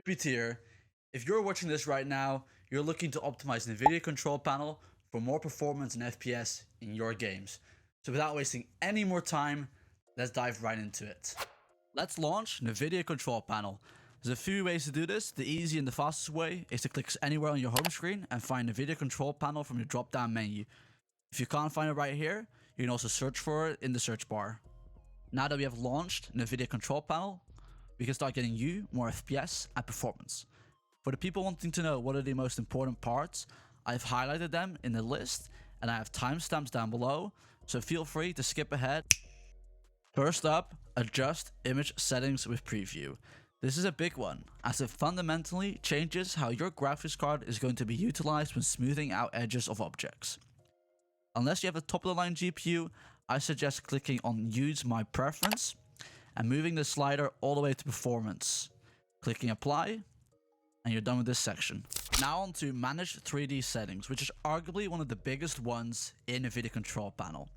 Be tier. If you're watching this right now, you're looking to optimize Nvidia control panel for more performance and FPS in your games. So without wasting any more time, let's dive right into it. Let's launch Nvidia control panel. There's a few ways to do this. The easy and the fastest way is to click anywhere on your home screen and find Nvidia control panel from your drop down menu. If you can't find it right here, you can also search for it in the search bar. Now that we have launched Nvidia control panel, we can start getting you more FPS and performance. For the people wanting to know what are the most important parts, I've highlighted them in the list and I have timestamps down below, so feel free to skip ahead. First up, adjust image settings with preview. This is a big one, as it fundamentally changes how your graphics card is going to be utilized when smoothing out edges of objects. Unless you have a top of the line GPU, I suggest clicking on Use My Preference and moving the slider all the way to Performance. Clicking Apply, and you're done with this section. Now on to Manage 3D Settings, which is arguably one of the biggest ones in Nvidia control panel.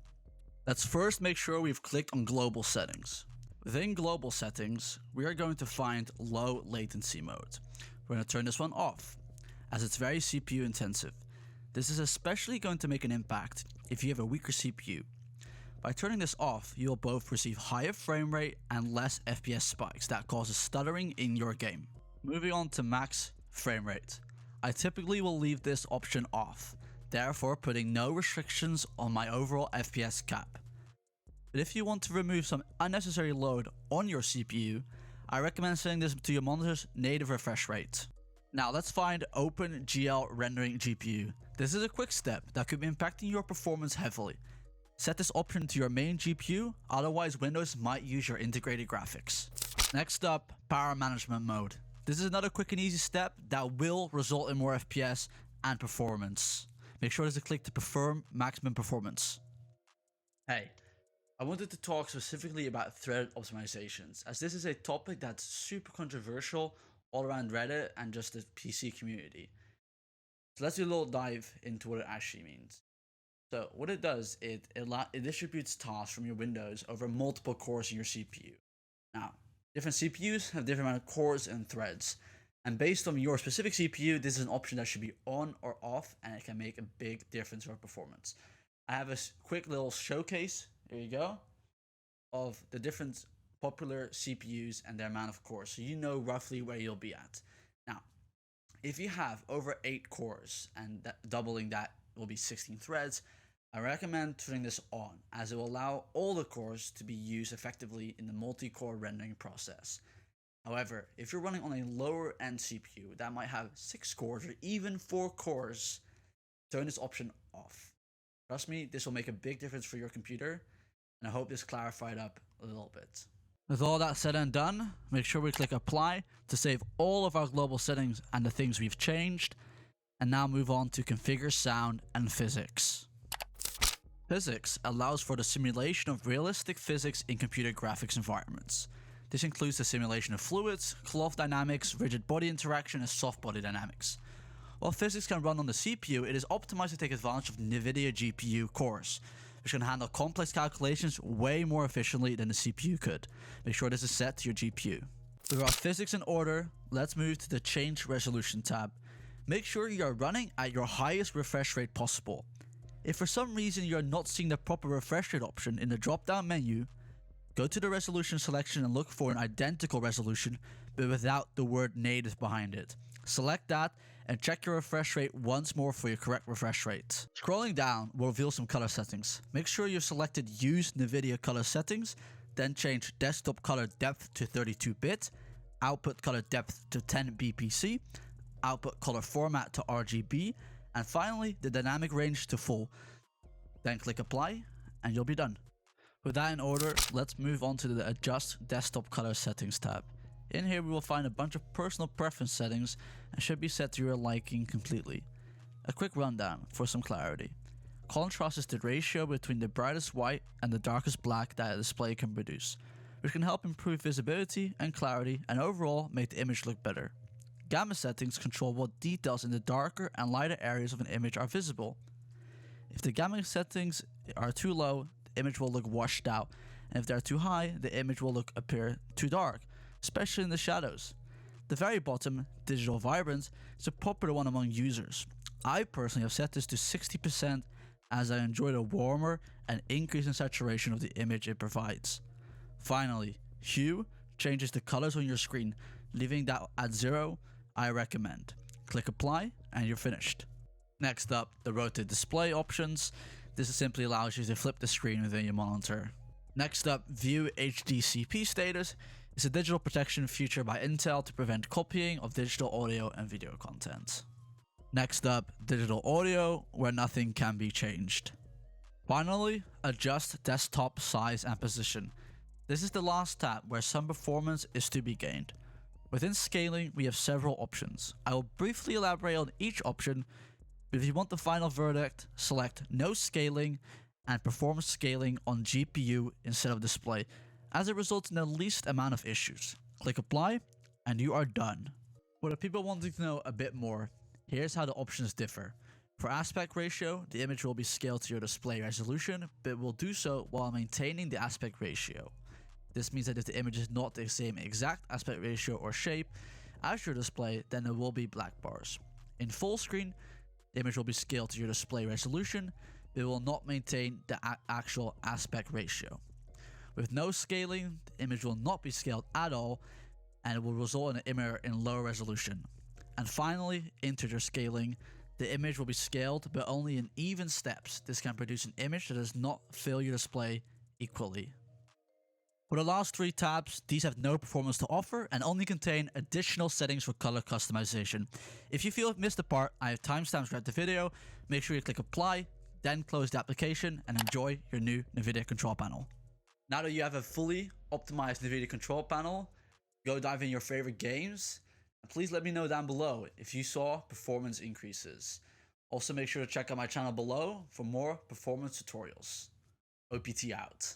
Let's first make sure we've clicked on Global Settings. Within Global Settings, we are going to find Low Latency Mode. We're going to turn this one off, as it's very CPU intensive. This is especially going to make an impact if you have a weaker CPU. By turning this off, you'll both receive higher frame rate and less FPS spikes that causes stuttering in your game. Moving on to max frame rate. I typically will leave this option off, therefore putting no restrictions on my overall FPS cap. But if you want to remove some unnecessary load on your CPU, I recommend setting this to your monitor's native refresh rate. Now let's find OpenGL Rendering GPU. This is a quick step that could be impacting your performance heavily. Set this option to your main GPU, otherwise Windows might use your integrated graphics. Next up, Power Management Mode. This is another quick and easy step that will result in more FPS and performance. Make sure to click to confirm maximum performance. Hey, I wanted to talk specifically about thread optimizations, as this is a topic that's super controversial all around Reddit and just the PC community. So let's do a little dive into what it actually means. So what it does, it distributes tasks from your Windows over multiple cores in your CPU. Now, different CPUs have different amount of cores and threads. And based on your specific CPU, this is an option that should be on or off, and it can make a big difference in our performance. I have a quick little showcase, there you go, of the different popular CPUs and their amount of cores, so you know roughly where you'll be at. Now, if you have over 8 cores, and doubling that will be 16 threads, I recommend turning this on, as it will allow all the cores to be used effectively in the multi-core rendering process. However, if you're running on a lower end CPU that might have 6 cores or even 4 cores, turn this option off. Trust me, this will make a big difference for your computer, and I hope this clarified up a little bit. With all that said and done, make sure we click Apply to save all of our global settings and the things we've changed, and now move on to Configure Sound and Physics. PhysX allows for the simulation of realistic physics in computer graphics environments. This includes the simulation of fluids, cloth dynamics, rigid body interaction, and soft body dynamics. While physics can run on the CPU, it is optimized to take advantage of Nvidia GPU cores, which can handle complex calculations way more efficiently than the CPU could. Make sure this is set to your GPU. With our physics in order, let's move to the Change Resolution tab. Make sure you are running at your highest refresh rate possible. If for some reason you are not seeing the proper refresh rate option in the drop-down menu, go to the resolution selection and look for an identical resolution, but without the word native behind it. Select that and check your refresh rate once more for your correct refresh rate. Scrolling down will reveal some color settings. Make sure you've selected Use Nvidia Color Settings, then change Desktop Color Depth to 32-bit, Output Color Depth to 10 BPC, Output Color Format to RGB, and finally the dynamic range to full. Then click Apply and you'll be done. With that in order, let's move on to the Adjust Desktop Color Settings tab. In here we will find a bunch of personal preference settings and should be set to your liking completely. A quick rundown for some clarity. Contrast is the ratio between the brightest white and the darkest black that a display can produce, which can help improve visibility and clarity and overall make the image look better. Gamma settings control what details in the darker and lighter areas of an image are visible. If the gamma settings are too low, the image will look washed out, and if they're too high, the image will appear too dark, especially in the shadows. the very bottom, digital vibrance, is a popular one among users. I personally have set this to 60% as I enjoy the warmer and increase in saturation of the image it provides. Finally, hue changes the colors on your screen, leaving that at 0, I recommend. Click apply and you're finished. Next up, the rotate display options. This simply allows you to flip the screen within your monitor. Next up, view HDCP status. It's a digital protection feature by Intel to prevent copying of digital audio and video content. Next up, digital audio, where nothing can be changed. Finally, adjust desktop size and position. This is the last tab where some performance is to be gained. Within scaling, we have several options. I will briefly elaborate on each option, but if you want the final verdict, select no scaling and perform scaling on GPU instead of display, as it results in the least amount of issues. Click apply and you are done. For the people wanting to know a bit more, here's how the options differ. For aspect ratio, the image will be scaled to your display resolution, but will do so while maintaining the aspect ratio. This means that if the image is not the same exact aspect ratio or shape as your display, then there will be black bars. In full screen, the image will be scaled to your display resolution, but it will not maintain the actual aspect ratio. With no scaling, the image will not be scaled at all, and it will result in an image in low resolution. And finally, integer scaling. The image will be scaled, but only in even steps. This can produce an image that does not fill your display equally. For the last 3 tabs, these have no performance to offer and only contain additional settings for color customization. If you feel you've missed a part, I have timestamps throughout the video. Make sure you click apply, then close the application and enjoy your new Nvidia control panel. Now that you have a fully optimized Nvidia control panel, go dive in your favorite games. And please let me know down below if you saw performance increases. Also make sure to check out my channel below for more performance tutorials. OPT out.